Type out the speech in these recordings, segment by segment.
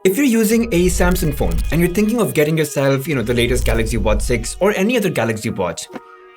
If you're using a Samsung phone and you're thinking of getting yourself, the latest Galaxy Watch 6 or any other Galaxy watch,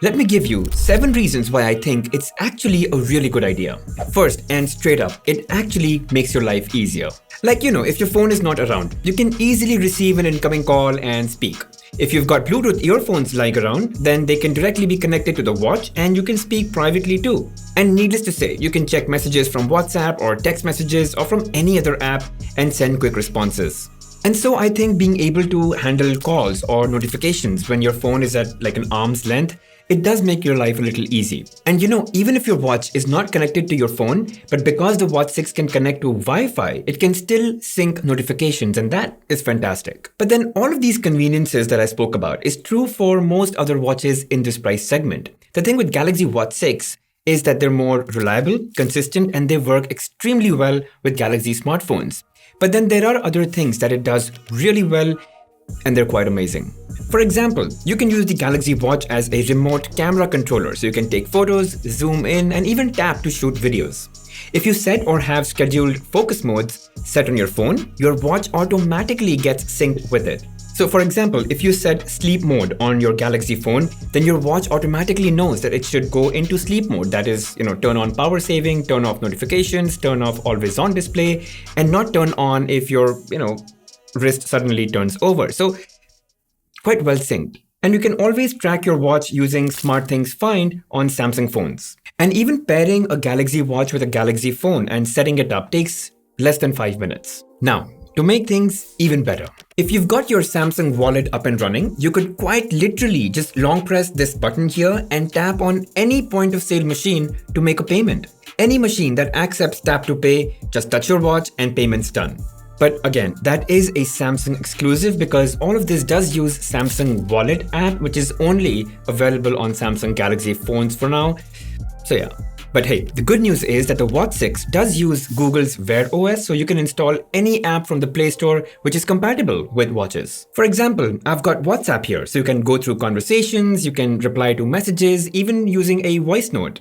let me give you 7 reasons why I think it's actually a really good idea. First, and straight up, it actually makes your life easier. Like, if your phone is not around, you can easily receive an incoming call and speak. If you've got Bluetooth earphones lying around, then they can directly be connected to the watch and you can speak privately too. And needless to say, you can check messages from WhatsApp or text messages or from any other app and send quick responses. And so I think being able to handle calls or notifications when your phone is at like an arm's length, it does make your life a little easy. And even if your watch is not connected to your phone, but because the Watch 6 can connect to Wi-Fi, it can still sync notifications, and that is fantastic. But then all of these conveniences that I spoke about is true for most other watches in this price segment. The thing with Galaxy Watch 6 is that they're more reliable, consistent, and they work extremely well with Galaxy smartphones. But then there are other things that it does really well, and they're quite amazing. For example, you can use the Galaxy Watch as a remote camera controller, so you can take photos, zoom in, and even tap to shoot videos. If you set or have scheduled focus modes set on your phone, your watch automatically gets synced with it. So for example, if you set sleep mode on your Galaxy phone, then your watch automatically knows that it should go into sleep mode. That is, turn on power saving, turn off notifications, turn off always on display, and not turn on if your, wrist suddenly turns over. So quite well synced. And you can always track your watch using SmartThings Find on Samsung phones. And even pairing a Galaxy watch with a Galaxy phone and setting it up takes less than 5 minutes. Now, to make things even better, if you've got your Samsung wallet up and running, you could quite literally just long press this button here and tap on any point of sale machine to make a payment. Any machine that accepts tap to pay, just touch your watch and payment's done. But again, that is a Samsung exclusive because all of this does use Samsung Wallet app, which is only available on Samsung Galaxy phones for now. So yeah. But hey, the good news is that the Watch 6 does use Google's Wear OS, so you can install any app from the Play Store which is compatible with watches. For example, I've got WhatsApp here, so you can go through conversations, you can reply to messages, even using a voice note.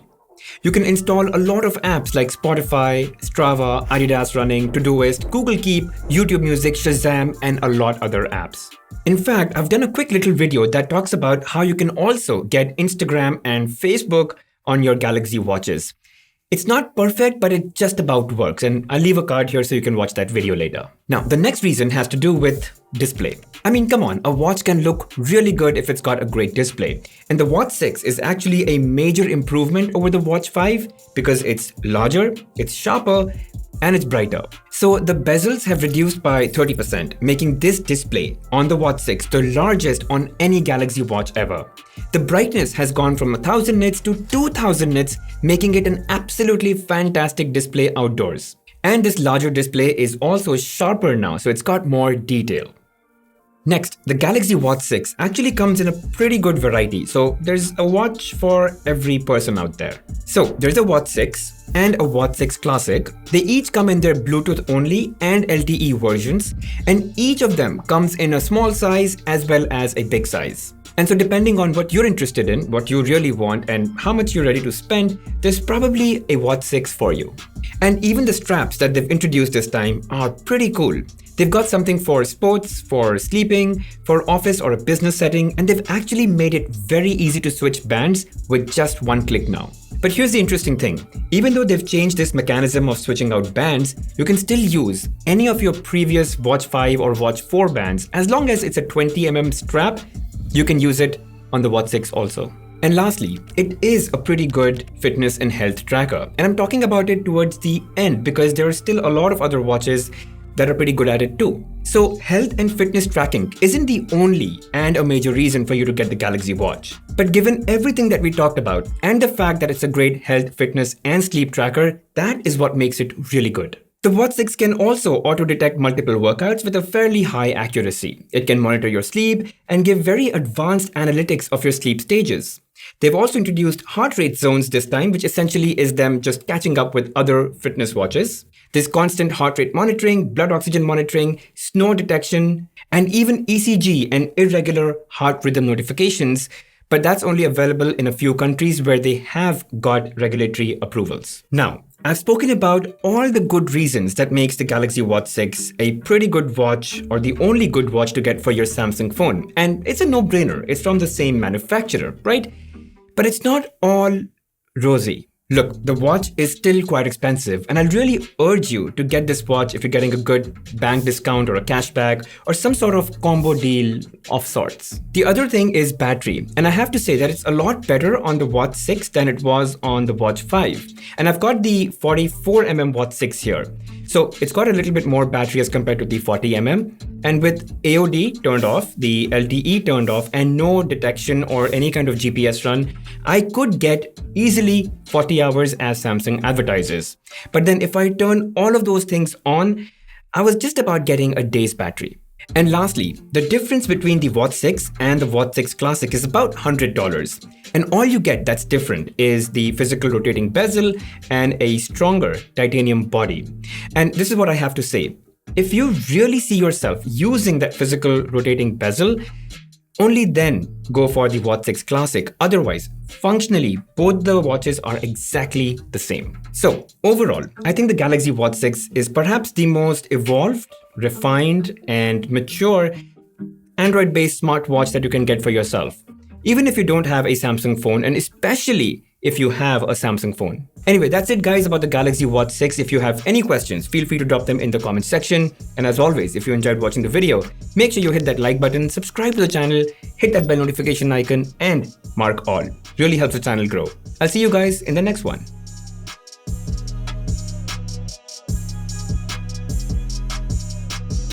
You can install a lot of apps like Spotify, Strava, Adidas Running, Todoist, Google Keep, YouTube Music, Shazam, and a lot other apps. In fact, I've done a quick little video that talks about how you can also get Instagram and Facebook on your Galaxy watches. It's not perfect, but it just about works, and I'll leave a card here so you can watch that video later. Now, the next reason has to do with display. I mean, come on, a watch can look really good if it's got a great display. And the Watch 6 is actually a major improvement over the Watch 5 because it's larger, it's sharper, and it's brighter. So the bezels have reduced by 30%, making this display on the Watch 6 the largest on any Galaxy watch ever. The brightness has gone from 1000 nits to 2000 nits, making it an absolutely fantastic display outdoors. And this larger display is also sharper now, so it's got more detail. Next, the Galaxy Watch 6 actually comes in a pretty good variety, so there's a watch for every person out there. So there's a Watch 6 and a Watch 6 Classic. They each come in their Bluetooth only and LTE versions, and each of them comes in a small size as well as a big size. And so depending on what you're interested in, what you really want, and how much you're ready to spend, there's probably a Watch 6 for you. And even the straps that they've introduced this time are pretty cool. They've got something for sports, for sleeping, for office or a business setting, and they've actually made it very easy to switch bands with just one click now. But here's the interesting thing. Even though they've changed this mechanism of switching out bands, you can still use any of your previous Watch 5 or Watch 4 bands. As long as it's a 20mm strap, you can use it on the Watch 6 also. And lastly, it is a pretty good fitness and health tracker. And I'm talking about it towards the end because there are still a lot of other watches that are pretty good at it too. So health and fitness tracking isn't the only and a major reason for you to get the Galaxy Watch. But given everything that we talked about and the fact that it's a great health, fitness, and sleep tracker, that is what makes it really good. The Watch 6 can also auto-detect multiple workouts with a fairly high accuracy. It can monitor your sleep and give very advanced analytics of your sleep stages. They've also introduced heart rate zones this time, which essentially is them just catching up with other fitness watches. There's constant heart rate monitoring, blood oxygen monitoring, snore detection, and even ECG and irregular heart rhythm notifications. But that's only available in a few countries where they have got regulatory approvals. Now, I've spoken about all the good reasons that makes the Galaxy Watch 6 a pretty good watch or the only good watch to get for your Samsung phone. And it's a no-brainer. It's from the same manufacturer, right? But it's not all rosy. Look, the watch is still quite expensive, and I'll really urge you to get this watch if you're getting a good bank discount or a cashback or some sort of combo deal of sorts. The other thing is battery, and I have to say that it's a lot better on the Watch 6 than it was on the Watch 5. And I've got the 44mm Watch 6 here. So it's got a little bit more battery as compared to the 40mm, and with AOD turned off, the LTE turned off, and no detection or any kind of GPS run, I could get easily 40 hours as Samsung advertises. But then if I turn all of those things on, I was just about getting a day's battery. And lastly, the difference between the Watch 6 and the Watch 6 Classic is about $100. And all you get that's different is the physical rotating bezel and a stronger titanium body. And this is what I have to say. If you really see yourself using that physical rotating bezel, only then go for the Watch 6 Classic. Otherwise, functionally, both the watches are exactly the same. So overall, I think the Galaxy Watch 6 is perhaps the most evolved, refined, and mature Android-based smartwatch that you can get for yourself, even if you don't have a Samsung phone, and especially if you have a Samsung phone. Anyway, that's it guys about the Galaxy Watch 6. If you have any questions, feel free to drop them in the comment section. And as always, if you enjoyed watching the video, make sure you hit that like button, subscribe to the channel, hit that bell notification icon, and mark all. Really helps the channel grow. I'll see you guys in the next one.